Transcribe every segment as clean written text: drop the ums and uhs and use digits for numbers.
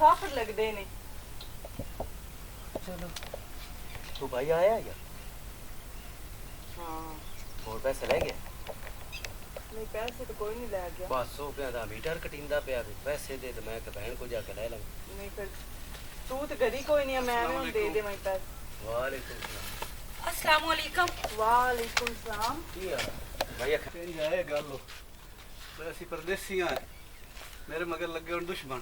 मुसाफिर लगदे ने। चलो तू भाई आया है क्या? हाँ और पैसे रह गए? नहीं पैसे तो कोई नहीं ले गया। बस हो गया था मीटर कटिंदा पे पैसे दे तो मैं बहन को जाके ले लूं। नहीं फिर तू तो घरी कोई नहीं है, मैं दे दे मेरे पैसे। वालेकुम सलाम। अस्सलाम वालेकुम। वालेकुम सलाम। की भैया जाए गल ਅਸੀਂ ਪਰਦੇਸੀਆਂ ਹੈ ਮੇਰੇ ਮਗਰ ਲੱਗੇ ਹੁਣ ਦੁਸ਼ਮਣ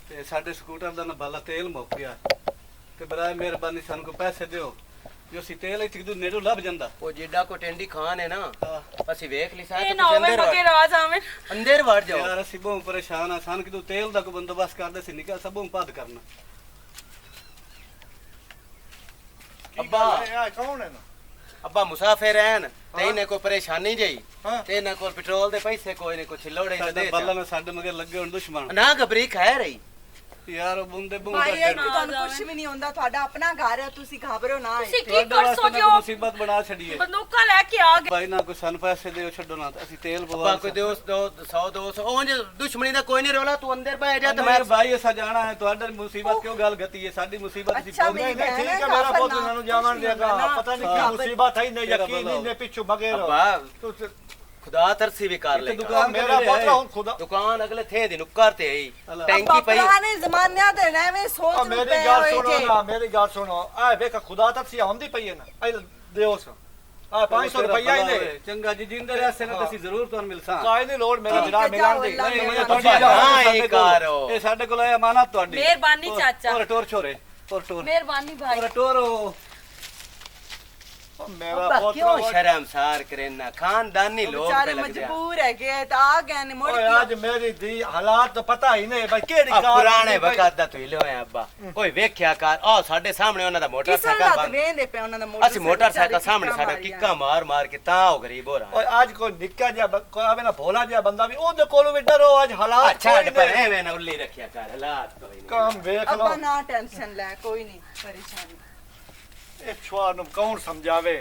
ਤੇ ਸਾਡੇ ਸਕੂਟਰ ਦਾ ਨਾ ਬਾਲਾ ਤੇਲ ਮੁੱਕ ਗਿਆ ਤੇ ਬਰਾਏ ਮਿਹਰਬਾਨੀ ਸਾਨੂੰ ਕੋ ਪੈਸੇ ਦਿਓ ਜੋ ਅਸੀਂ ਤੇਲ ਇੱਥੇ ਕਿਦੋਂ ਨੇੜੋਂ ਲੱਭ ਜਾਂਦਾ ਉਹ ਜਿੱਡਾ ਕੋ ਟੈਂਡੀ ਖਾਨ ਹੈ ਨਾ ਅਸੀਂ ਵੇਖ ਲਈ ਸਾਥ ਇਹ ਨਾ ਹੋਵੇ ਮਗੇ ਰਾਜ ਆਵੇਂ ਅੰਦਰ ਵੜ ਜਾਓ ਯਾਰ ਅਸੀਂ ਬਹੁਤ ਪਰੇਸ਼ਾਨ ਆ ਸਾਨੂੰ ਕਿਦੋਂ ਤੇਲ ਦਾ ਕੋ ਬੰਦੋਬਸਤ ਕਰਦੇ ਸੀ ਨਿਕਾ ਸਭੋਂ ਪਾਦ ਕਰਨਾ ਅੱਬਾ ਇਹ ਕੌਣ ਹੈ ਨਾ ਅੱਬਾ ਮੁਸਾਫਿਰ ਹਨ ਤੇ ਇਹਨੇ ਕੋਈ ਪਰੇਸ਼ਾਨੀ ਜਈ ਤੇ ਇਹਨਾਂ ਕੋਲ ਪੈਟਰੋਲ ਦੇ ਪੈਸੇ ਕੋਈ ਨਹੀਂ ਕੁਛ ਲੋੜੇ ਤੇ ਦੇ ਬੱਲਾ ਨੇ ਸਾਡੇ ਮਗਰ ਲੱਗੇ ਹੁਣ ਦੁਸ਼ਮਣ ਨਾ ਘਬਰੀ ਖੈ ਰਹੀ ਯਾਰ ਉਹ ਬੰਦੇ ਭਾਈ ਇਹ ਬਹੁਤ ਤੁਹਾਨੂੰ ਕੁਝ ਵੀ ਨਹੀਂ ਹੁੰਦਾ, ਤੁਹਾਡਾ ਆਪਣਾ ਘਰ ਹੈ, ਤੁਸੀਂ ਘਬਰੋ ਨਾ। ਤੁਸੀਂ ਕੀ ਕਰ ਸੋਚਦੇ ਹੋ? ਮੁਸੀਬਤ ਬਣਾ ਛੱਡੀਏ ਬੰਦੂਕਾਂ ਲੈ ਕੇ ਆ ਗਏ। ਭਾਈ ਨਾ ਕੋਈ ਸਾਨੂੰ ਪੈਸੇ ਦਿਓ ਛੱਡੋ ਨਾ ਅਸੀਂ ਤੇਲ ਪਵਾ ਅੱਬਾ ਕੋਈ ਦੋਸਤ 100 200 ਉਂਝ ਦੁਸ਼ਮਣੀ ਦਾ ਕੋਈ ਨਹੀਂ ਰੋਲਾ ਤੂੰ ਅੰਦਰ ਬਹਿ ਜਾ ਤੇ ਮੈਂ ਮੈਂ ਭਾਈ ਅਸਾਂ ਜਾਣਾ ਹੈ ਤੁਹਾਡੀ ਮੁਸੀਬਤ ਕਿਉਂ ਗੱਲ ਗਤੀ ਹੈ ਸਾਡੀ ਮੁਸੀਬਤ ਅਸੀਂ ਅੱਛਾ, ਬੋਲਦੇ ਮੇਰੀ ਨਹੀਂ ਭੈਣ ਠੀਕ ਹੈ ਮੇਰਾ ਪੁੱਤ ਇਹਨਾਂ ਨੂੰ ਜਾਵਣ ਦੇਗਾ ਪਤਾ ਨਹੀਂ ਕੀ ਮੁਸੀਬਤ ਹੈ ਨਹੀਂ ਯਕੀਨ ਨਹੀਂ ਨੇ ਪਿੱਛੋਂ ਬਗੈਰ ਅੱਬਾ ਖੁਦਾ ਤਰਸੀ ਵੀ ਕਰ ਲੈ ਦੁਕਾਨ ਮੇਰਾ ਪੁੱਤ ਹੁਣ ਖੁਦਾ ਦੁਕਾਨ ਅਗਲੇ ਥੇ ਦੀ ਨੁੱਕਰ ਤੇ ਆਈ ਟੈਂਕੀ ਆਪਾਂ ਪਈ ਪੁਰਾਣੇ ਜ਼ਮਾਨਿਆਂ ਦੇ ਨੇ ਐਵੇਂ ਸੋਚ ਮੇਰੀ ਪਏ ਗੱਲ ਹੋਏ ਸੁਣੋ ਜੇ। ਨਾ ਮੇਰੀ ਗੱਲ ਸੁਣੋ ਆ ਵੇਖ ਖੁਦਾ ਤਾਂ ਸੀ ਆਉਂਦੀ ਪਈ ਹੈ ਨਾ ਇਹ ਦਿਓ ਸੋ ਆ 500 ਰੁਪਈਆ ਹੀ ਦੇ ਚੰਗਾ ਜੀ ਜਿੰਦੇ ਰਹਿਸੇ ਨੇ ਤੁਸੀਂ ਜ਼ਰੂਰ ਤੁਹਾਨੂੰ ਮਿਲਸਾਂ ਕਾਇ ਨਹੀਂ ਲੋੜ ਮੇਰਾ ਜਨਾਬ ਮਿਲਣ ਦੀ ਨਹੀਂ ਅੱਬਾ ਨਾ ਇਹ ਕਰੋ ਇਹ ਸਾਡੇ ਕੋਲ ਹੈ ਅਮਾਨਤ ਤੁਹਾਡੀ ਮਿਹਰਬਾਨੀ ਚਾਚਾ। ਔਰ ਟੋਰ ਛੋਰੇ ਔਰ ਟੋਰ ਮਿਹਰਬਾਨੀ ਭਾਈ। ਔਰ ਟੋਰੋ ਮੇਰਾ ਅੱਬਾ ਪੁੱਤ ਕਿਉਂ ਸ਼ਰਮਸਾਰ ਕਰੇਨਾ ਖਾਨਦਾਨੀ ਲੋਕ ਵਿਚਾਰੇ ਤੇ ਲੱਗਦੇ ਆ ਮਜਬੂਰ ਹੈਗੇ ਤਾਂ ਆ ਗਏ ਨੇ ਮੁੜ ਓਏ ਕੇ। ਅੱਜ ਮੇਰੀ ਦੀ ਹਾਲਾਤ ਤਾਂ ਪਤਾ ਹੀ ਨਹੀਂ ਭਾਈ ਕਿਹੜੀ ਆ ਕਾਰ ਪੁਰਾਣੇ ਵਕਤ ਦਾ ਤੂੰ ਲਿਆ ਅੱਬਾ ਕੋਈ ਵੇਖਿਆ ਕਰ ਆ ਸਾਡੇ ਸਾਹਮਣੇ ਉਹਨਾਂ ਦਾ ਕਿਸਨ ਮੋਟਰਸਾਈਕਲ ਲੱਤ ਬੰਦ ਵੇਂਦੇ ਪਏ ਉਹਨਾਂ ਦਾ ਮੋਟਰ ਅਸੀਂ ਮੋਟਰਸਾਈਕਲ ਸਾਹਮਣੇ ਸਾਡਾ ਕਿੱਕਾ ਮਾਰ ਮਾਰ ਕੇ ਤਾਂ ਉਹ ਗਰੀਬ ਹੋ ਰਹਾ ਓਏ ਅੱਜ ਕੋਈ ਨਿੱਕਾ ਜਿਹਾ ਕੋਈ ਆਵੇ ਨਾ ਭੋਲਾ ਜਿਹਾ ਬੰਦਾ ਵੀ ਉਹਦੇ ਕੋਲੋਂ ਵੀ ਡਰੋ ਅੱਜ ਹਾਲਾਤ ਅੱਛਾ ਕੋਈ ਪਰ ਨਹੀਂ। ਐਵੇਂ ਨਾ ਉੱਲੀ ਰੱਖਿਆ ਕਰ ਹਾਲਾਤ ਕੋਈ ਨਹੀਂ ਕੰਮ ਵੇਖ ਲਓ ਅੱਬਾ ਨਾ ਟੈਨਸ਼ਨ ਲੈ, ਕੋਈ ਨਹੀਂ ਪਰੇਸ਼ਾਨੀ। ਇਹ ਛੁਆ ਨੂੰ ਕੌਣ ਸਮਝਾਵੇ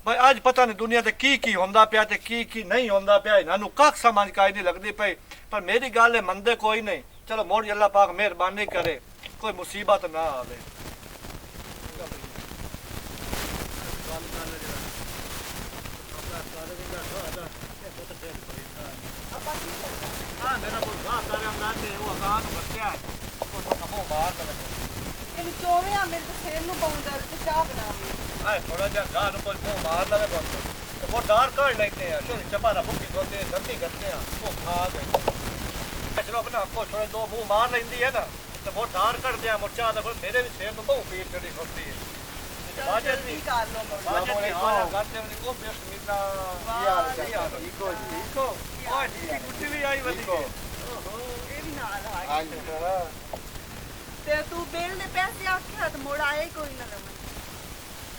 ਭਾਈ ਅੱਜ ਪਤਾ ਨਹੀਂ ਦੁਨੀਆ ਤੇ ਕੀ ਹੁੰਦਾ ਪਿਆ ਤੇ ਕੀ ਨਹੀਂ ਹੁੰਦਾ ਪਿਆ ਇਹਨਾਂ ਨੂੰ ਕੱਖ ਸਮਝ ਕਾਈ ਨਹੀਂ ਲੱਗਦੀ ਪਈ ਪਰ ਮੇਰੀ ਗੱਲ ਹੈ ਮੰਨਦੇ ਕੋਈ ਨਹੀਂ ਚਲੋ ਮੋੜ ਅੱਲਾਹ ਪਾਕ ਮਿਹਰਬਾਨੀ ਕਰੇ ਕੋਈ ਮੁਸੀਬਤ ਨਾ ਆਵੇ ਮੇਰਾ ਕੋਲ ਬਾਤ ਆ ਰਿਹਾ ਮੈਂ ਉਹ ਅਗਾਨ ਨੂੰ ਬੱਚਿਆ ਉਹ ਤਾਂ ਮੋਹ ਮਾਰ ਤਾ ਇਹਨੂੰ ਚੋਵੇਂ ਆ ਮੇਰੇ ਤੇ ਸਿਰ ਨੂੰ ਪਾਉਂਦਾ ਤੇ ਚਾਹ ਬਣਾਵੀ। ਆਏ ਥੋੜਾ ਜਿਹਾ ਗਾਹ ਨੂੰ ਕੋਈ ਮੋਹ ਮਾਰ ਲਵੇ ਬੰਦ ਤੇ ਉਹ ਡਾਰ ਕੱਢ ਲੈਂਦੇ ਆ ਚੋਰੀ ਚਪਾਰਾ ਭੁੱਕੀ ਦੋਤੇ ਗੰਦੀ ਕਰਦੇ ਆ ਉਹ ਖਾ ਗਏ ਚਲੋ ਆਪਣਾ ਕੋ ਥੋੜੇ ਦੋ ਮੂੰਹ ਮਾਰ ਲੈਂਦੀ ਹੈ ਨਾ ਤੇ ਉਹ ਡਾਰ ਕੱਢਦੇ ਆ ਮੁੱਚਾ ਦਾ ਫਿਰ ਮੇਰੇ ਵੀ ਸਿਰ ਨੂੰ ਬਹੁਤ ਪੀੜ ਚੜੀ ਹੁੰਦੀ ਹੈ ਬਾਜਰ ਵੀ ਕਰ ਲੋ ਮੋੜ। ਬਾਜਰ ਵੀ ਹਾਂ ਕਰਦੇ ਨੇ ਕੋ ਬੇਸਟ ਮਿਲਦਾ ਕੀ ਹਾਲ ਚਾਲ ਠੀਕੋ ਜੀ ਠੀਕੋ ਉਹ ਜੀ ਕੁੱਤੀ ਵੀ ਆਈ ਵਧੀ ਇਹ ਵੀ ਨਾਲ ਆ ਗਏ। ਹਾਂਜੀ ਤੇ ਤੂੰ ਬੇਲ ਦੇ ਪੈਸੇ ਆਖਿਆ ਤੇ ਮੋੜ ਆਇਆ ਹੀ ਕੋਈ ਨਾ ਰਮਨ।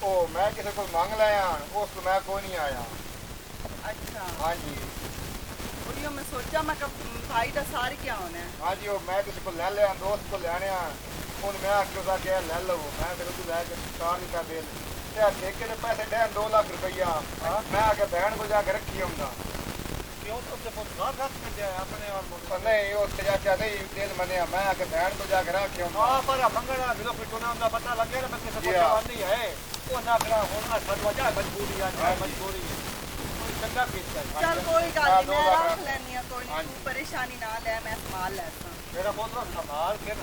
ਉਹ ਮੈਂ ਕਿਸੇ ਕੋਲ ਮੰਗ ਲਿਆ ਉਸ ਤੋਂ ਮੈਂ ਕੋਈ ਨਹੀਂ ਆਇਆ ਅੱਛਾ ਹਾਂਜੀ ਉਹੀ ਮੈਂ ਸੋਚਿਆ ਮੈਂ ਕਿ ਭਾਈ ਦਾ ਸਾਰ ਕੀ ਹੋਣਾ ਹੈ। ਹਾਂਜੀ ਉਹ ਮੈਂ ਕਿਸੇ ਕੋਲ ਲੈ ਲਿਆ ਦੋਸਤ ਕੋਲ ਲੈਣਿਆ ਹੁਣ ਮੈਂ ਆਖਿਓ ਦਾ ਕਿ ਲੈ ਲਵੋ ਮੈਂ ਫਿਰ ਤੂੰ ਲੈ ਕੇ ਕਾਰ ਨਹੀਂ ਕਰ ਦੇ ਤੇ ਆ ਠੇਕੇ ਦੇ ਪੈਸੇ ਦੇਣ 2 ਲੱਖ ਰੁਪਈਆ ਮੈਂ ਆ ਕੇ ਭੈਣ ਕੋਲ ਜਾ ਕੇ ਰੱਖੀ ਆਉਂਦਾ ਕਿਉਂ ਤੇ ਪੁੱਤ ਘਰ ਕੱਢਿਆ ਆਪਣੇ ਔਰ ਪਰ ਨਹੀਂ ਉਹ ਤੇ ਚਾਚਾ ਨਹੀਂ ਦਿਲ ਮੰਨਿਆ ਮੈਂ ਆ ਕੇ ਭੈਣ ਕੋਲ ਜਾ ਕੇ ਰੱਖੀ ਆਉਂਦਾ ਆ ਪਰ ਮੰਗਣਾ ਜਦੋਂ ਪਿਟੋਨਾ ਦਾ ਪਤਾ ਲੱਗੇ ਨਾ ਕਿਸੇ ਕੋਲ ਜੀ ਹਾਂ। ਨਹੀਂ ਹੈ ਉਹ ਨਾ ਕਰਾ ਹੁਣ ਅਸਲ ਵਜ੍ਹਾ ਮਜਬੂਰੀ ਆ ਮਜਬੂਰੀ ਕੋਈ ਚੰਗਾ ਕੀਤਾ ਚੱਲ ਕੋਈ ਗੱਲ ਹਾਂ, ਨਹੀਂ ਦੋ ਮੈਂ ਲੱਖ ਰੱਖ ਲੈਣੀ ਆ, ਕੋਈ ਨਹੀਂ ਤੂੰ ਪਰੇਸ਼ਾਨੀ ਨਾ ਲੈ, ਮੈਂ ਸੰਭਾਲ ਲੈਸਾਂ। ਮੇਰਾ ਪੁੱਤ ਸੰਭਾਲ ਕੇ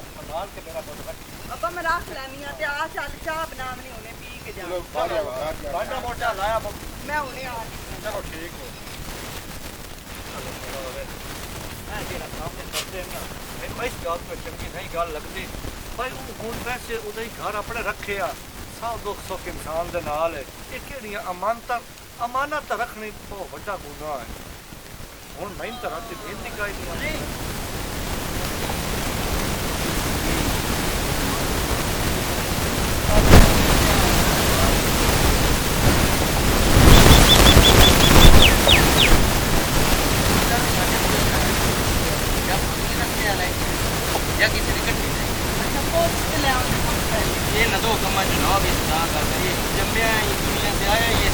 ਮੇਰਾ ਪੁੱਤ ਰੱਖੀ ਅੱਬਾ ਮੈਂ ਰੱਖ ਲੈਣੀ ਆ ਤੇ ਆ ਚੱਲ ਚਾਹ ਬਣਾਵਣੀ ਉਹਨੇ ਪੀ ਕੇ ਜਾ। ਚਲੋ ਬਾਡਾ ਮੋਟਾ ਲਾਇਆ ਮੈਂ ਹੁਣੇ ਆ ਗਈ। ਚਲੋ ਠੀਕ ਹੋ ਮੈਂ ਤੇਰਾ ਕੰਮ ਕਰਦੇ ਨਾ ਮੈਨੂੰ ਇਸ ਗੱਲ ਤੋਂ ਚੰਗੀ ਨਹੀਂ ਗੱਲ ਲੱਗਦੀ ਭਾਈ ਉਹ ਹੁਣ ਵੈਸੇ ਉਹਦੇ ਹੀ ਘਰ ਆਪਣੇ ਰੱਖੇ ਆ ਸਭ ਦੁੱਖ ਸੁੱਖ ਇਨਸਾਨ ਦੇ ਨਾਲ ਹੈ ਇਹ ਕਿਹੜੀਆਂ ਅਮਾਨਤ ਰੱਖਣੀ ਬਹੁਤ ਵੱਡਾ ਗੁਨਾਹ ਹੈ ਹੁਣ ਮੈਂ ਤਾਂ ਰਾਤੀ ਬੇਨਤੀ ਕਰੀ ਨਹੀਂ या किसी ने कट्टी ले ये न दो कमा जनाब इस तरह का करिए जम्मे दुनिया से आया ये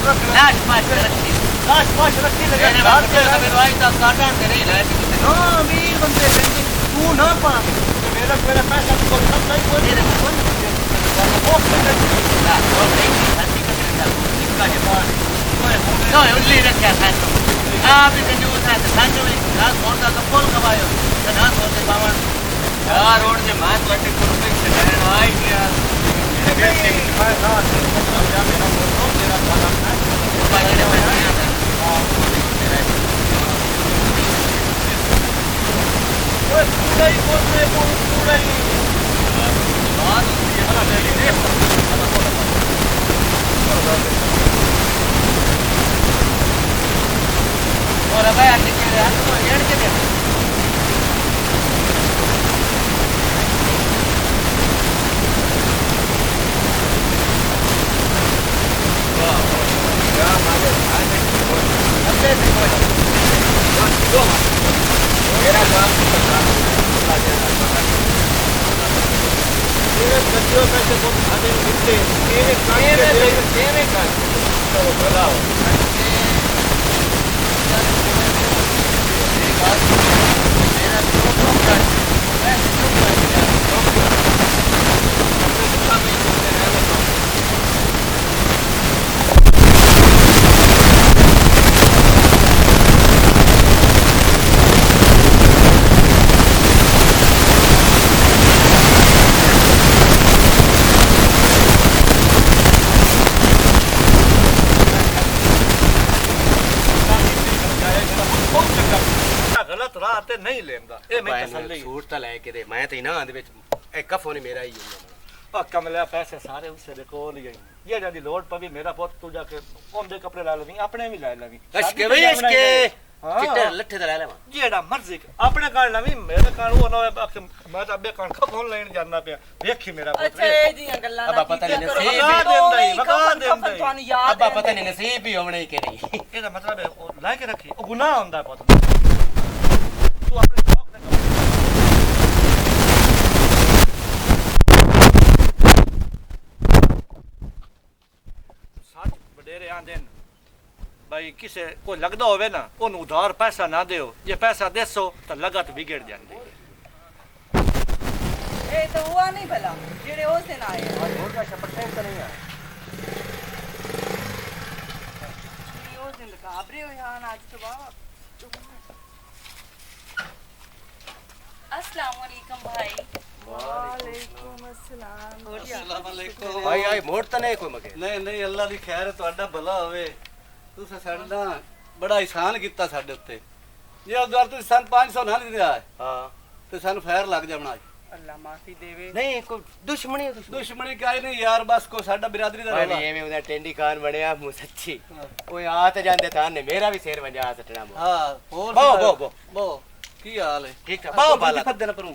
रखना लाश पाश रखी लाश पाश रखी लगे मेरे बाप के दवाई तो काटा करे ले ना अमीर बंदे बंदे तू ना पा मेरा पैसा तो सब नहीं कोई तेरे को वो कर ना और नहीं हंसी का निका के पास तो उल्ली रखा था आप ही कंजूस है संजो ना छोड़ता तो फुल कमायो तो ना छोड़ते बावन यार रोड से मार लटे को रुपए से रहना आई क्या मैं ना जा मेरा फोटो तेरा खाना पूरा ही बोल रहे पूरा ही बात ये वाला ले और अब यार निकल रहा है तो येड़ के दे मेरा काम मेरे बच्चों में से बहुत खाने मिलते मेरे काम तो बताओ गलत राह ते नहीं लेंदा ए मैं तसल्ली सूट तो लेके दे मैं तो ना आंदे विच एक फोन मेरा ही आ कमलिया पैसे सारे उसे दे कोल ही ये जदी लोड पवी मेरा पुੱਤ तू जाके ओंदे कपड़े ला लवी अपने भी ला लवी अशके भाई अशके चिट्टे लट्ठे दा ले लेवा जेड़ा मर्जी अपने काल लवी मेरे काल वो ना मैं तो अबे कान का फोन लेने जाना पे देखी मेरा पुੱਤ अच्छा ये जी गल्ला अब पता नहीं नसीब बता देंदा ਤੁਹਾਨੂੰ याद अब पता नहीं नसीब भी होने के नहीं ਇਹਦਾ ਮਤਲਬ ਹੈ ਉਹ ਲਾ ਕੇ ਰੱਖੀ ਉਹ ਗੁਨਾਹ ਹੁੰਦਾ ਪੁੱਤ ਤੂੰ ਆਪਣੇ ਸ਼ੌਕ ਦੇ ਕੰਮ ਸੱਚ ਵਡੇਰੇ ਆਂਦੇ ਨੇ ਭਾਈ ਕਿਸੇ ਕੋਈ ਲੱਗਦਾ ਹੋਵੇ ਨਾ ਉਹਨੂੰ ਉਧਾਰ ਪੈਸਾ ਨਾ ਦਿਓ ਜੇ ਪੈਸਾ ਦੇਸੋ ਤਾਂ ਲਗਤ ਵਿਗੜ ਜਾਂਦੀ ਹੈ ਇਹ ਤਾਂ ਹੁਆ ਨਹੀਂ ਭਲਾ ਜਿਹੜੇ ਉਸ ਦਿਨ ਆਏ ਆ। ਹੋਰ ਦਾ ਛਪਟੇ ਤਾਂ ਨਹੀਂ ਆ ਤੁਸੀਂ ਉਸ ਦਿਨ ਘਾਬਰੇ ਹੋਏ ਹਨ ਅੱਜ ਤੋਂ ਬਾਅਦ अस्सलाम वालेकुम भाई ਵਾਲੇਕੁਮ ਅਸਲਾਮ भाई आई मोड़ तो नहीं कोई मगे ਨਹੀਂ ਨਹੀਂ ਅੱਲਾ ਦੀ ਖੈਰ ਤੁਹਾਡਾ ਭਲਾ ਹੋਵੇ ਤੁਸੀਂ ਸਾਡਾ ਬੜਾ ihsan ਕੀਤਾ ਸਾਡੇ ਉੱਤੇ ਜੇ ਉਧਰ ਤੁਸੀਂ ਸਾਨੂੰ 500 ਨਾ ਦਿੰਦੇ ਆ हां ਤੇ ਸਾਨੂੰ ਫੈਰ ਲੱਗ ਜਾਣਾ ਅੱਲਾ ਮਾਫੀ ਦੇਵੇ नहीं कोई दुश्मनी ਦੁਸ਼ਮਣੀ ਕਾਈ ਨਹੀਂ ਯਾਰ ਬਸ ਕੋ ਸਾਡਾ ਬਰਾਦਰੀ ਦਾ भाई ਰੌਲਾ ये में उधर टेंडी खान बनया मु सच्ची कोई आते जानते था ने मेरा भी शेर वंजा सटना मो ਹਾਂ ਹੋਰ ਬੋ, ਬੋ, ਬੋ। ਬੋ ਕੀ ਹਾਲ ਹੈ ठीक है बाओ बाला ਫੱਦੇ ਨਾ ਪਰੂ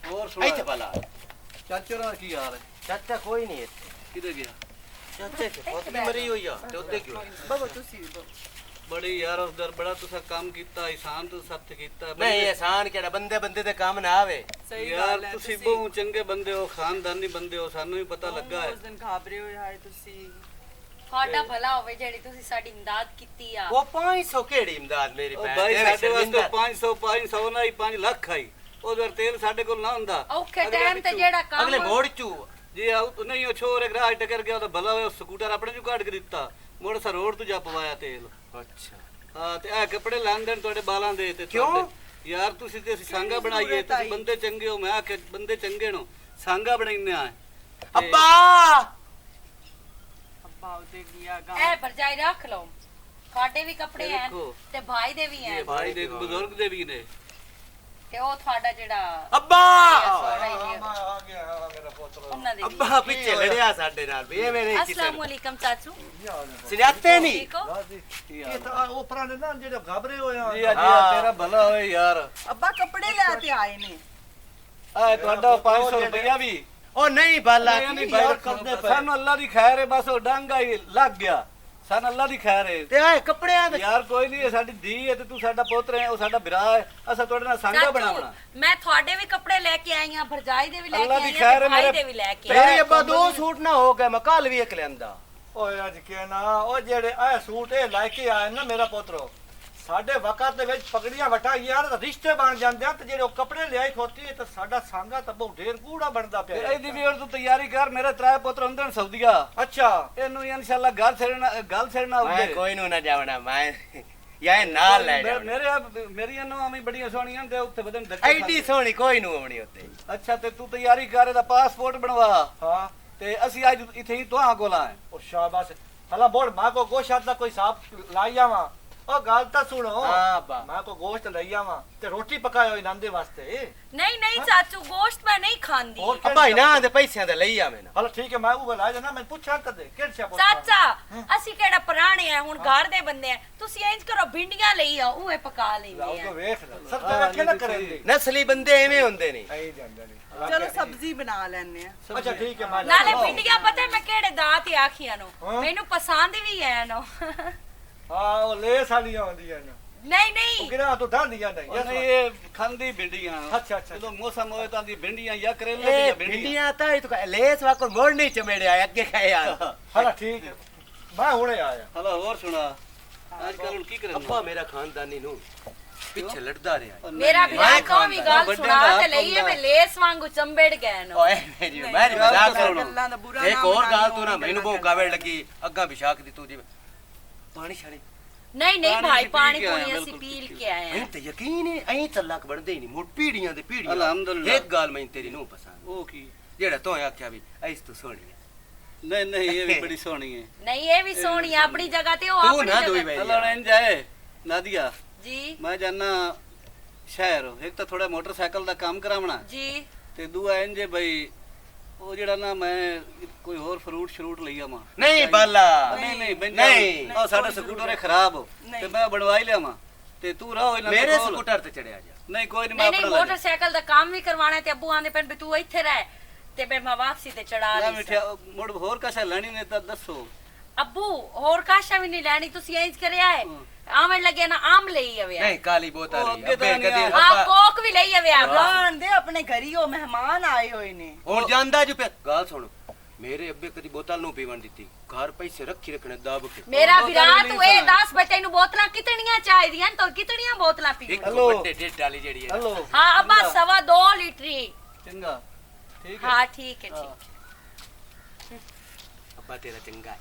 ਹੋਰ ਸੁਣਾ आई थे बाला ਚਾਚੇ ਦਾ ਕੀ ਹਾਲ ਹੈ चाचा कोई नहीं है ਕਿੱਥੇ ਗਿਆ चाचे के बहुत मरी हुई है तो ओदे क्यों ਬਾਬਾ ਤੁਸੀਂ ਵੀ ਬੜੀ ਯਾਰ ਉਸ ਦਰ ਬੜਾ ਤੁਸੀਂ ਕੰਮ ਕੀਤਾ ihsan ਤੂੰ ਸਭ ਤੇ ਕੀਤਾ नहीं एहसान केड़ा बंदे बंदे ते काम ना आवे ਸਹੀ ਯਾਰ ਗੱਲ ਹੈ ਤੁਸੀਂ ਬਹੁਤ ਚੰਗੇ ਬੰਦੇ ਹੋ ਖਾਨਦਾਨੀ ਬੰਦੇ ਹੋ ਸਾਨੂੰ ਵੀ ਪਤਾ ਲੱਗਾ ਹੈ ਉਸ ਦਿਨ ਘਾਬਰੇ ਹੋਏ ਹਾਏ ਤੁਸੀਂ ਤੁਹਾਡਾ ਭਲਾ ਹੋਵੇ ਜਿਹੜੀ ਤੁਸੀਂ ਸਾਡੀ ਇਮਦਾਦ ਕੀਤੀ ਆ वो 500 केड़ी इमदाद मेरी ਉਹ भैन ਭਾਈ तेरे ਸਾਡੇ शर्मिंदा। ਵਾਸਤੇ 500 ਨਾ ਹੀ 5 ਲੱਖ ਆਈ ਉਧਰ ਤੇਲ ਸਾਡੇ ਕੋਲ ਨਾ ਹੁੰਦਾ ਔਖੇ ਟਾਈਮ ਤੇ ਜਿਹੜਾ ਕੰਮ अगले मोड़ चू ਜੀ ਨਹੀਂ ਉਹ ਛੋਰ ਇੱਕ ਰਾਜ ਟੱਕਰ ਗਿਆ ਤਾਂ ਭਲਾ ਹੋਇਆ ਸਕੂਟਰ ਆਪਣੇ ਨੂੰ ਕੱਢ ਕੇ ਦਿੱਤਾ ਮੋੜ ਸਾ ਰੋਡ ਤੋਂ ਜਾ ਪਵਾਇਆ ਤੇਲ अच्छा ਹਾਂ ਤੇ ਇਹ ਕੱਪੜੇ ਲੈਣ ਤੁਹਾਡੇ ਬਾਲਾਂ ਦੇ ਤੇ ਕਿਉਂ? ਤੁਹਾਡੇ- ਯਾਰ ਤੁਸੀਂ ਤੇ ਅਸੀਂ ਸਾਂਗਾ ਬਣਾਈਏ ਤੁਸੀਂ ਬੰਦੇ ਚੰਗੇ ਹੋ ਮੈਂ ਆਖਿਆ ਬੰਦੇ ਚੰਗੇ ਨੂੰ ਸਾਂਗਾ ਬਣਾਈਨੇ ਆ अब्बा ਅੱਬਾ ਉਹਦੇ ਗਿਆ ਗਾ ਇਹ ਭਰਜਾਈ ਰੱਖ ਲਓ ਤੁਹਾਡੇ ਵੀ ਕੱਪੜੇ ਇਹ ਹਨ ਦੇਖੋ। ਤੇ ਭਾਈ ਦੇ ਵੀ ਇਹ ਹਨ ਭਾਈ ਦੇ ਬਜ਼ੁਰਗ ਦੇ ਵੀ ਨੇ ਤੇ ਉਹ ਤੁਹਾਡਾ ਜਿਹੜਾ अब्बा ਸਹੁਰਾ ਹੀ ਹੈ, ਆ ਗਿਆ ਮੇਰਾ ਪੁੱਤ ਉਹਨਾਂ ਦੇ ਵੀ अब्बा पीछे लड़िया साडे नाल भी एवें नहीं किसे अस्सलाम वालेकुम चाचू सुनाते नहीं ठीक हो ਇਹ ਤਾਂ ਉਹ ਪੁਰਾਣੇ ਨਾ ਜਿਹੜੇ ਘਾਬਰੇ ਹੋਏ ਆ ਜੀ ਅੱਜ ਤੇਰਾ ਭਲਾ ਹੋਏ ਯਾਰ ਅੱਬਾ ਕੱਪੜੇ ਲੈ ਕੇ ਆਏ ਨੇ ਆ ਤੁਹਾਡਾ 500 ਰੁਪਇਆ ਵੀ ओ नहीं बाला ਨਹੀਂ ਭਾਈ ਕਰਦੇ ਸਾਨੂੰ ਅੱਲਾ ਦੀ ਖੈਰ ਹੈ ਬਸ ਉਹ ਡਾਂਗਾ ਹੀ ਲੱਗ ਗਿਆ ਸਾਨੂੰ ਅੱਲਾ ਦੀ ਖੈਰ ਹੈ ਤੇ ਆਏ ਕੱਪੜਿਆਂ ਦੇ ਯਾਰ ਕੋਈ ਨਹੀਂ, ਇਹ ਸਾਡੀ ਧੀ ਹੈ ਤੇ ਤੂੰ ਸਾਡਾ ਪੁੱਤਰ ਹੈ, ਉਹ ਸਾਡਾ ਭਰਾ ਹੈ, ਅਸਾਂ ਤੁਹਾਡੇ ਨਾਲ ਸਾਂਝਾ ਬਣਾਉਣਾ। ਮੈਂ ਤੁਹਾਡੇ ਵੀ ਕੱਪੜੇ ਲੈ ਕੇ ਆਈ ਹਾਂ, ਭਰਜਾਈ ਦੇ ਵੀ ਲੈ ਕੇ ਅੱਲਾ ਦੀ ਆਈ ਹਾਂ, ਖੈਰ ਤੇ ਹੈ ਭਾਈ ਮੇਰੇ- ਦੇ ਵੀ ਲੈ ਕੇ ਆਈ ਤੇਰੀ ਅੱਬਾ 2 ਸੂਟ ਨਾ ਹੋ ਗਏ, ਮੈਂ ਕੱਲ ਵੀ ਇੱਕ ਲਿਆਂਦਾ। ਓਏ ਅੱਜ ਕੇ ਨਾ ਉਹ ਜਿਹੜੇ ਇਹ ਸੂਟ ਇਹ ਲੈ ਕੇ ਆਏ ਨਾ ਮੇਰਾ ਪੁੱਤਰੋ, ਸਾਡੇ ਵਕਤ ਦੇ ਵਿੱਚ ਪਗੜੀਆਂ ਵਟਾ ਯਾਰ ਰਿਸ਼ਤੇ ਬਣ ਜਾਂਦੇ ਆ, ਤੇ ਜਿਹੜੇ ਉਹ ਕੱਪੜੇ ਲਿਆਈ ਖੋਤੀ ਤੇ ਸਾਡਾ ਸੰਗਾ ਤਾਂ ਬਹੁਤ ਢੇਰ ਕੂੜਾ ਬਣਦਾ ਤੇ ਪਿਆ। ਇਹਦੀ ਵੀ ਹੁਣ ਤੂੰ ਤਿਆਰੀ ਕਰ, ਮੇਰੇ 3 ਪੁੱਤਰ ਹੁੰਦੇ ਨੇ ਸਾਊਦੀਆ, ਅੱਛਾ ਇਹਨੂੰ ਇਨਸ਼ਾਅੱਲਾ ਗੱਲ ਛੇੜਨਾ ਮੈਂ ਹੋਵੇ। ਕੋਈ ਨੂੰ ਨਾ ਜਾਵਣਾ, ਮੈਂ ਯਾ ਨਾਲ ਲੈ ਜਾਵਣਾ। ਮੇਰੀਆਂ ਨਵਾਂ ਵੀ ਬੜੀਆਂ ਸੋਹਣੀਆਂ ਤੇ ਉੱਥੇ ਬਦਨ ਐਡੀ ਸੋਹਣੀ ਕੋਈ ਨੂੰ ਆਉਣੀ ਉੱਤੇ। ਅੱਛਾ ਤੇ ਤੂੰ ਤਿਆਰੀ ਕਰ, ਇਹਦਾ ਪਾਸਪੋਰਟ ਬਣਵਾ ਹਾਂ ਤੇ ਅਸੀਂ ਅੱਜ ਇੱਥੇ ਹੀ ਤੁਹਾਂ ਕੋਲ ਆਏ। ਉਹ ਸ਼ਾਬਾਸ਼ ਹਲਾ ਬੋੜ ਮਾਂ ਕੋ ਗੋਸ਼ਤ ਦਾ ਕੋਈ ਸਾਬ ਲਾਈ ਆਵਾਂ। ਉਹ ਗੱਲ ਤਾਂ ਸੁਣੋ, ਹਾਂ ਬਾ ਮਾਂ ਕੋ ਗੋਸ਼ਤ ਲਈ ਆਵਾਂ ਤੇ ਰੋਟੀ ਪਕਾਇਓ ਇਹਨਾਂ ਦੇ ਵਾਸਤੇ। नहीं नहीं चाचू गोश्त मैं नहीं खांदी और ਅੱਬਾ ਇਹਨਾਂ ਦੇ ਪੈਸਿਆਂ ਦੇ ਲਈ ਆ ਮੈਨੂੰ। ਹਲਾ ਠੀਕ ਹੈ ਮੈਂ ਉਹ ਲਾ ਜਾਣਾ, ਮੈਂ ਪੁੱਛਾਂ ਤਾਂ ਦੇ ਕਿਹੜੇ ਛਾਪ ਚਾਚਾ ਅਸੀਂ ਕਿਹੜਾ ਪੁਰਾਣੇ ਆ ਹੁਣ ਘਰ ਦੇ ਬੰਦੇ ਆ ਤੁਸੀਂ ਇੰਜ ਕਰੋ ਭਿੰਡੀਆਂ ਲਈ ਆ ਉਹ ਪਕਾ ਲੈਂਦੇ ਉਹ ਆ ਵੇਖ ਲੈ ਸਭ ਤਰ੍ਹਾਂ ਕਿਹਨਾਂ ਕਰੇਂਦੇ ਨਸਲੀ ਬੰਦੇ ਐਵੇਂ ਹੁੰਦੇ ਨੇ। ਐ ਜਾਂਦੇ ਨੇ। ਚਲੋ ਸਬਜ਼ੀ ਬਣਾ ਲੈਣੇ ਆ। ਅੱਛਾ ਠੀਕ ਹੈ ਮੈਂ ਨਾਲੇ ਭਿੰਡੀਆਂ ਪਤਾ ਮੈਂ ਕਿਹੜੇ ਦਾਤ ਆਖੀਆਂ ਨੂੰ ਹਾਂ। ਮੈਨੂੰ ਪਸੰਦ ਵੀ ਹੈ ਨਾ ਹਾਂ ਉਹ ਲੈ ਸਾਲੀਆਂ ਆਉਂਦੀਆਂ ਨੇ ਨਹੀਂ ਉਹ ਨਹੀਂ ਕਿਹੜਾ ਤੂੰ ਢਾਂਦੀਆਂ ਨਹੀਂ ਉਹ ਨਹੀਂ ਇਹ ਖਾਂਦੀ ਭਿੰਡੀਆਂ। ਅੱਛਾ ਅੱਛਾ ਜਦੋਂ ਮੌਸਮ ਹੋਏ ਤਾਂ ਦੀ ਭਿੰਡੀਆਂ ਜਾਂ ਕਰੇਲੇ ਇਹ ਦੀਆਂ ਭਿੰਡੀਆਂ। ਭਿੰਡੀਆਂ ਤਾਂ ਇਹ ਤਾਂ ਲੇਸ ਵਾਕਰ ਮੋੜ ਨਹੀਂ ਚਮੇੜਿਆ ਅੱਗੇ ਖਾਏ ਯਾਰ। ਹਲਾ ਠੀਕ ਹੈ ਮੈਂ ਹੁਣੇ ਆਇਆ। ਹਲਾ ਹੋਰ ਸੁਣਾ, ਅੱਜ ਕੱਲ ਹੁਣ ਕੀ ਅੱਬਾ ਕਰਨਾ? ਮੇਰਾ ਖਾਨਦਾਨੀ ਨੂੰ ਪਿੱਛੇ ਲੜਦਾ ਰਿਹਾ। ਮੇਰਾ ਵੀ ਮੈਂ ਤੋਂ ਵੀ ਗੱਲ ਵੱਡੇ ਸੁਣਾ ਦਾ ਤੇ ਲਈਏ ਮੈਂ ਲੇਸ ਵਾਂਗੂ ਚੰਬੜ ਗਿਆ ਨਾ ਓਏ ਮੇਰੀ ਮੈਂ ਨਹੀਂ, ਮਜ਼ਾਕ ਗੱਲ ਕਰਦਾ। ਗੱਲਾਂ ਦਾ ਬੁਰਾ ਇੱਕ ਨਾਮ ਹੋਰ ਬਣਾ ਗੱਲ ਲਿਆ, ਤੂੰ ਨਾ ਉਹ ਮੈਨੂੰ ਗੱਲਾਂ ਬਹੁਤ ਕਾਵੜ ਲੱਗੀ ਅੱਗਾ ਵਿਸ਼ਾਖ ਦੀ ਤੂੰ ਜਿਵੇਂ ਪਾਣੀ ਛਾਣੀ ਨਹੀਂ ਨਹੀਂ ਪਾਣੀ ਭਾਈ ਅਸੀਂ ਪਾਣੀ ਪੀ ਕੇ ਆਏ ਪੂਣੀ ਹਾਂ, ਅਸੀਂ ਬਿਲਕੁਲ ਪੀ ਕੇ ਆਏ ਐਂ ਹਾਂ ਤੇ ਯਕੀਨ ਹੈ ਐਂ ਤਲਾਕ ਬਣਦੇ ਹੀ ਨਹੀਂ ਮੁੜ ਪੀੜੀਆਂ ਦੇ ਪੀੜੀਆਂ। ਅਲਹਮਦੁਲਿਲਾ। ਇੱਕ ਗੱਲ ਮੈਨੂੰ ਤੇਰੀ ਨੂੰ ਪਸੰਦ ਉਹ ਕੀ? ਜਿਹੜਾ ਤੂੰ ਆਖਿਆ ਵੀ ਐਸ ਤੂੰ ਸੋਹਣੀ ਹੈ। ਨਹੀਂ ਨਹੀਂ ਇਹ ਵੀ ਬੜੀ ਸੋਹਣੀ ਹੈ। ਨਹੀਂ ਇਹ ਵੀ ਸੋਹਣੀ ਆ ਆਪਣੀ ਜਗ੍ਹਾ ਤੇ ਉਹ ਤੂੰ ਆਪਣੀ ਨਾ ਦੋਈ ਜਗ੍ਹਾ ਬਈ ਹਲਾ ਰਹਿਣ ਜਾਏ ਨਾਦੀਆ, ਜੀ ਮੈਂ ਜਾਨਾ ਸ਼ਹਿਰ, ਇੱਕ ਤਾਂ ਥੋੜਾ ਮੋਟਰਸਾਈਕਲ ਦਾ ਕੰਮ ਕਰਾਵਣਾ ਜੀ ਤੇ ਦੂਆ ਇੰਜ ਬਈ ਉਹ ਜਿਹੜਾ ਨਾ ਮੈਂ ਕੋਈ ਹੋਰ ਫਰੂਟ ਸ਼ਰੂਟ ਲਈ ਆਵਾਂ। ਨਹੀਂ ਬਾਲਾ ਨਹੀਂ ਨਹੀਂ ਬੈਂਦਾ ਨਹੀਂ। ਉਹ ਸਾਡਾ ਸਕੂਟਰ ਹੈ ਖਰਾਬ ਨਹੀਂ। ਤੇ ਮੈਂ ਬਣਵਾਈ ਲਿਆਵਾਂ ਤੇ ਤੂੰ ਰਹੋ ਇਹਨਾਂ ਦੇ ਮੇਰੇ ਕੋਲ। ਸਕੂਟਰ ਤੇ ਚੜਿਆ ਜਾ। ਨਹੀਂ ਕੋਈ ਨਹੀਂ, ਮੈਂ ਨਹੀਂ ਨਹੀਂ ਆਪਣਾ ਲੈ ਮੋਟਰਸਾਈਕਲ ਦਾ ਕੰਮ ਵੀ ਕਰਵਾਣਾ ਤੇ ਅੱਬੂ ਆਂਦੇ ਪੈਣ ਵੀ ਤੂੰ ਇੱਥੇ ਰਹਿ ਤੇ ਫਿਰ ਮੈਂ ਵਾਪਸੀ ਤੇ ਚੜਾ ਲੈ ਲਈ ਮਿੱਠਿਆ ਮੁੜ ਹੋਰ ਕਸ਼ਾ ਲੈਣੀ ਨੇ ਤਾਂ ਦੱਸੋ। ਅੱਬੂ ਹੋਰ ਕਾਸ਼ਾ ਵੀ ਨਹੀਂ ਲੈਣੀ ਤੁਸੀਂ ਇੰਜ ਕਰਿਆ ਹੈ ਆਵੇਂ ਲੱਗੇ ਨਾ ਆਮ ਲਈ ਆਵੇ ਨਹੀਂ ਕਾਲੀ ਬੋਤਲ ਉਹ ਲਈ ਅੱਗੇ ਤਾਂ ਅੱਬੇ ਨਹੀਂ ਕਦੇ ਆ। ਹਾਂ ਅੱਬਾ ਕੋਕ ਵੀ ਲਈ ਆਵੇ ਆ ਜਾਣ ਦੇ ਆਪਣੇ ਘਰੀ ਉਹ ਮਹਿਮਾਨ ਆਏ ਹੋਏ ਨੇ। ਹੁਣ ਜਾਂਦਾ ਜੂ ਪਿਆ ਗੱਲ ਸੁਣ ਮੇਰੇ ਅੱਬੇ ਕਦੀ ਬੋਤਲ ਨੂੰ ਪੀਵਣ ਦਿੱਤੀ ਘਰ ਪੈਸੇ ਰੱਖੀ ਰੱਖਣੇ ਦਬ ਕੇ। ਮੇਰਾ ਉਹ ਵਿਰਾ ਗੱਲ ਤੂੰ ਨਹੀਂ ਇਹ ਸੁਣਾ। 10 ਬਚੇ ਨੂੰ ਬੋਤਲਾਂ ਕਿਤਨੀਆਂ ਚਾਹੀਦੀਆਂ ਤਾਂ ਕਿਤਨੀਆਂ ਬੋਤਲਾਂ ਪੀ ਇੱਕ ਹੈਲੋ। ਵੱਡੇ ਢਿੱਡ ਵਾਲੀ ਜਿਹੜੀ ਹੈ ਹੈਲੋ ਹਾਂ ਅੱਬਾ 2.5 ਲੀਟਰੀ ਚੰਗਾ ਠੀਕ ਹੈ। ਹਾਂ ਠੀਕ ਹੈ ਹਾਂ। ਠੀਕ ਅੱਬਾ ਤੇਰਾ ਚੰਗਾ ਹੈ।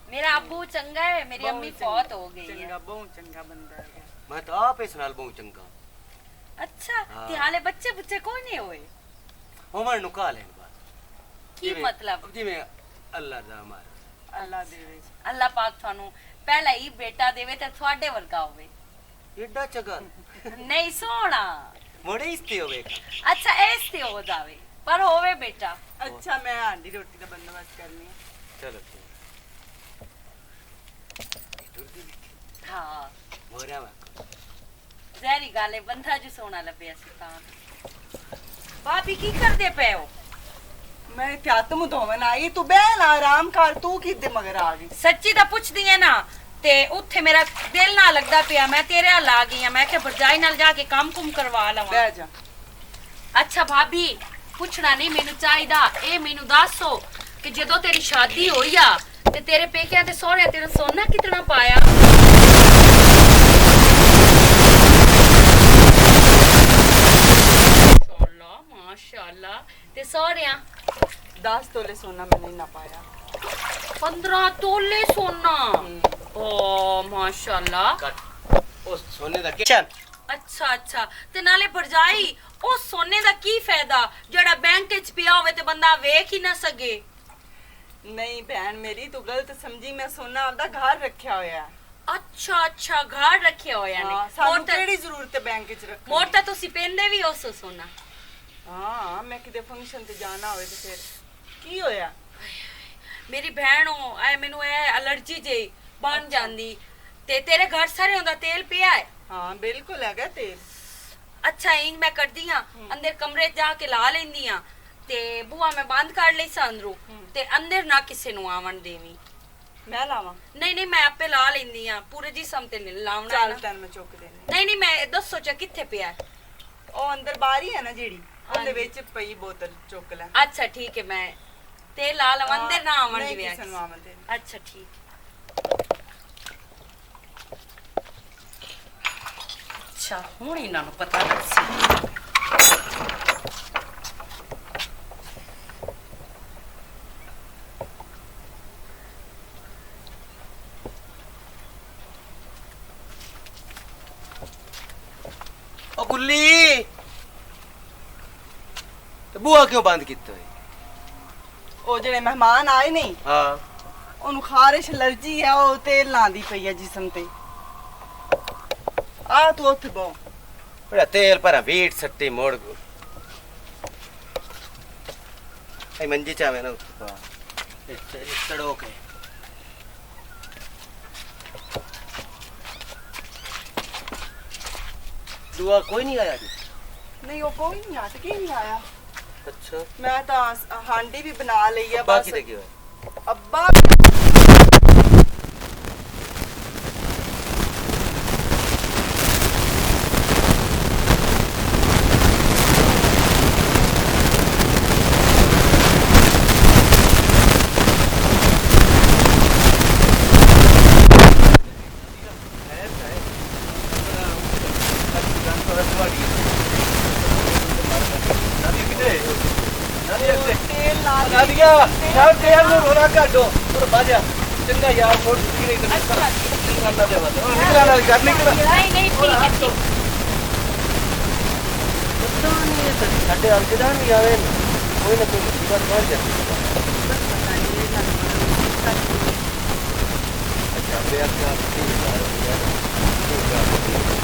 ਮੇਰਾ ਅੱਬੂ ਚੰਗਾ ਹੈ ਮੇਰੀ ਅੰਮੀ ਫੌਤ ਹੋ ਗਈ ਹੈ ਚੰਗਾ ਬਹੁਤ ਚੰਗਾ ਬੰਦਾ ਹੈ। ਮੈਂ ਤਾਂ ਆਪ ਇਸ ਨਾਲ ਬਹੁਤ ਚੰਗਾ ਅੱਛਾ ਹਾਂ। ਤੇ ਹਾਲੇ ਬੱਚੇ ਬੁੱਚੇ ਕੋਈ ਨਹੀਂ ਹੋਏ ਉਮਰ ਨੂੰ ਕਾ ਲੈਣ ਬਾਅਦ ਕੀ ਮਤਲਬ ਜਿਵੇਂ ਅੱਲਾ ਦਾ ਮਾਰ ਅੱਲਾ ਦੇਵੇ। ਅੱਲਾਹ ਪਾਕ ਤੁਹਾਨੂੰ ਪਹਿਲਾ ਹੀ ਬੇਟਾ ਦੇਵੇ ਤੇ ਤੁਹਾਡੇ ਵਰਗਾ ਹੋਵੇ ਏਡਾ ਚੰਗਾ ਨਹੀਂ ਸੋਹਣਾ ਮੋੜੇ ਇਸਤੇ ਹੋਵੇ ਅੱਛਾ ਇਸ ਤੇ ਹੋ ਜਾਵੇ ਪਰ ਹੋਵੇ ਬੇਟਾ ਅੱਛਾ ਮੈਂ ਆਂਦੀ ਰੋਟੀ ਦਾ ਬੰਦੋਬਸਤ ਕਰਨੀ ਹੈ। ਚਲੋ ਹਾਂ ਮੋਰਿਆ ਵਾ ਜ਼ਹਿਰੀ ਗੱਲ ਹੈ ਬੰਦਾ ਜੀ ਸੋਹਣਾ ਲੱਭਿਆ ਸੀ ਤਾਂ ਭਾਬੀ ਕੀ ਕਰਦੇ ਪਏ ਹੋ ਮੈਂ ਇੱਥੇ ਹੱਥ ਮੂੰਹ ਧੋਵਣ ਆਈ ਤੂੰ ਬਹਿ ਨਾ ਆਰਾਮ ਕਰ ਤੂੰ ਕਿੱਦੇ ਮਗਰ ਆ ਗਈ। ਸੱਚੀ ਤਾਂ ਪੁੱਛਦੀ ਐ ਨਾ ਤੇ ਉੱਥੇ ਮੇਰਾ ਦਿਲ ਨਾ ਲੱਗਦਾ ਪਿਆ ਮੈਂ ਤੇਰੇ ਨਾਲ ਆ ਗਈ ਆ ਮੈਂ ਕਿ ਭਰਜਾਈ ਨਾਲ ਜਾ ਕੇ ਕੰਮ ਕੁਮ ਕਰਵਾ ਲਵਾਂ। ਬਹਿ ਜਾ। ਅੱਛਾ ਭਾਬੀ ਪੁੱਛਣਾ ਨਹੀਂ ਮੈਨੂੰ ਚਾਹੀਦਾ ਇਹ ਮੈਨੂੰ ਦੱਸੋ ਕਿ ਜਦੋਂ ਤੇਰੀ ਸ਼ਾਦੀ ਹੋਈ ਆ ਤੇ ਤੇਰੇ ਪੇਕਿਆਂ ਤੇ ਸਹੁਰਿਆਂ ਤੇਰਾ ਸੋਨਾ ਕਿਤਨਾ ਪਾਇਆ। ਮਾਸ਼ਾਅੱਲਾ ਮਾਸ਼ਾਅੱਲਾ ਤੇ ਸਹੁਰਿਆਂ 10 ਤੋਲੇ ਸੋਨਾ ਮੈंने ना पाया। 15 ਤੋਲੇ ਸੋਨਾ ਓ ਮਾਸ਼ਾਅੱਲਾ ਕੱਟ ਉਸ ਸੋਨੇ ਦਾ ਕਿਚਨ ਅੱਛਾ ਅੱਛਾ ਤੇ ਨਾਲੇ ਭਰਜਾਈ ਉਹ ਸੋਨੇ ਦਾ ਕੀ ਫਾਇਦਾ ਜਿਹੜਾ ਬੈਂਕ ਵਿੱਚ ਪਿਆ ਹੋਵੇ ਤੇ ਬੰਦਾ ਵੇਖ ਹੀ ਨਾ ਸਕੇ। ਨਹੀਂ ਭੈਣ ਮੇਰੀ ਤੂੰ ਗਲਤ ਸਮਝੀ ਮੈਂ ਸੋਨਾ ਆਪਦਾ ਘਰ ਰੱਖਿਆ ਹੋਇਆ ਹੈ। ਅੱਛਾ ਅੱਛਾ ਘਰ ਰੱਖਿਆ ਹੋਇਆ ਨੇ ਹਾਂ ਸਾਨੂੰ ਕਿਹੜੀ ਜ਼ਰੂਰਤ ਹੈ ਬੈਂਕ ਵਿੱਚ ਰੱਖਣ ਮੋਰ ਦੀ? ਤਾਂ ਤੁਸੀਂ ਪੈਂਦੇ ਵੀ ਉਸ ਸੋਨਾ। ਹਾਂ ਮੈਂ ਕਿਤੇ ਫੰਕਸ਼ਨ ਤੇ ਜਾਣਾ ਹੋਵੇ ਤੇ ਫਿਰ ਕੀ ਹੋਇਆ? ਮੇਰੀ ਭੈਣ ਹੋ ਐ ਮੈਨੂੰ ਐ ਅਲਰਜੀ ਜਿਹੀ ਬਣ ਜਾਂਦੀ ਤੇ ਤੇਰੇ ਘਰ ਸਾਰੇ ਹੁੰਦਾ ਤੇਲ ਪਿਆ ਹੈ। ਹਾਂ ਬਿਲਕੁਲ ਹੈਗਾ ਤੇਲ। ਅੱਛਾ ਇੰਜ ਮੈਂ ਕਰਦੀ ਆ ਅੰਦਰ ਕਮਰੇ 'ਚ ਜਾ ਕੇ ਲਾ ਲੈਂਦੀ ਆ ਤੇ ਬੂਆ ਮੈਂ ਬੰਦ ਕਰ ਲਈ ਸਾਂ ਅੰਦਰੋਂ ਤੇ ਅੰਦਰ ਨਾ ਕਿਸੇ ਨੂੰ ਆਵਣ ਦੇਵੀਂ। ਮੈਂ ਲਾਵਾਂ? ਨਹੀਂ ਨਹੀਂ ਮੈਂ ਆਪੇ ਲਾ ਲੈਂਦੀ ਆ, ਪੂਰੇ ਜਿਸਮ ਤੇ ਨਹੀਂ ਲਾਉਣਾ ਹੈ ਚੱਲ ਨਾ। ਤੈਨੂੰ ਮੈਂ ਚੁੱਕ ਦੇਣੀ। ਨਹੀਂ ਨਹੀਂ ਮੈਂ ਦੱਸੋ ਚ ਕਿੱਥੇ ਪਿਆ ਹੈ? ਉਹ ਅੰਦਰ ਬਾਰੀ ਹੈ ਨਾ ਜਿਹੜੀ, ਉਹਦੇ ਹਾਂਜੀ। ਵਿੱਚ ਪਈ ਬੋਤਲ ਚੁੱਕ ਲੈ। ਅੱਛਾ ਠੀਕ ਹੈ, ਮੈਂ ਤੇ ਲਾ ਲਵਾਂ, ਅੰਦਰ ਨਾ ਆਵਣ ਨਹੀਂ ਜਿਵੇਂ ਕਿਸੇ ਨੂੰ ਆਵਣ ਦੇ। ਅੱਛਾ ਠੀਕ। ਅੱਛਾ ਹੁਣ ਇਹਨਾਂ ਨੂੰ ਪਤਾ ਲੱਗ ਸੀ। ओ गुल्ली ਤੇ ਬੂਆ ਕਿਉਂ ਬੰਦ ਕੀਤਾ ਹੈ? ਉਹ ਜਿਹੜੇ ਮਹਿਮਾਨ ਆਏ ਨਹੀਂ, ਹਾਂ ਉਹਨੂੰ ਖਾਰਿਸ਼ ਅਲਰਜੀ ਹੈ, ਉਹ ਤੇਲ ਲਾਂਦੀ ਪਈ ਹੈ ਜਿਸਮ ਤੇ। ਆ ਤੂੰ ਉੱਥੇ ਬੋ। ਬੜਾ ਤੇਲ ਪਰ ਵੀਟ ਸੱਟੀ ਮੋੜ ਗੋ ਐ ਮੰਜੀ ਚਾਵੇ ਨਾ ਉੱਤੇ ਪਾ ਇਹ ਤੜੋ ਕੇ ਦੁਆ ਕੋਈ ਨਹੀਂ ਆਇਆ ਜੀ? ਨਹੀਂ ਉਹ ਕੋਈ ਨਹੀਂ ਆ, ਕੀ ਨਹੀਂ ਆਇਆ। ਅੱਛਾ ਮੈਂ ਤਾਂ ਹਾਂਡੀ ਵੀ ਬਣਾ ਲਈ ਆ ਬਸ। ਬਾਕੀ ਤੇ ਕੀ ਹੋਇਆ? ਅੱਬਾ ਤੇਲ ਲਾ ਲਈ। ਨਾਦੀਆ ਯਾਰ ਤੇਲ ਨੂੰ ਰੋਣਾ ਕੱਢੋ ਔਰ ਬਾਜਾ ਚੰਗਾ ਯਾਰ ਛੋੜ ਦਿੱਤੀ ਨਹੀਂ ਤੇ ਅੱਛਾ ਠੀਕ ਹੈ। ਕਰਨਾ ਦੇ ਬੰਦੇ ਉਹ ਨਿਕਲਣ ਵਾਲੀ ਕਰ ਨਿਕਲ ਨਹੀਂ ਨਹੀਂ ਠੀਕ ਹੈ ਠੀਕ। ਪਤਾ ਨਹੀਂ ਇਹ ਸਾਡੇ ਅਲਕਦਾ ਨਹੀਂ ਆਵੇ ਕੋਈ ਨਾ ਕੋਈ ਮੁਸੀਬਤ ਪਹੁੰਚ ਜਾਂਦੀ ਅੱਛਾ ਬੇਅਰ ਦਾ ਕੀ ਯਾਰ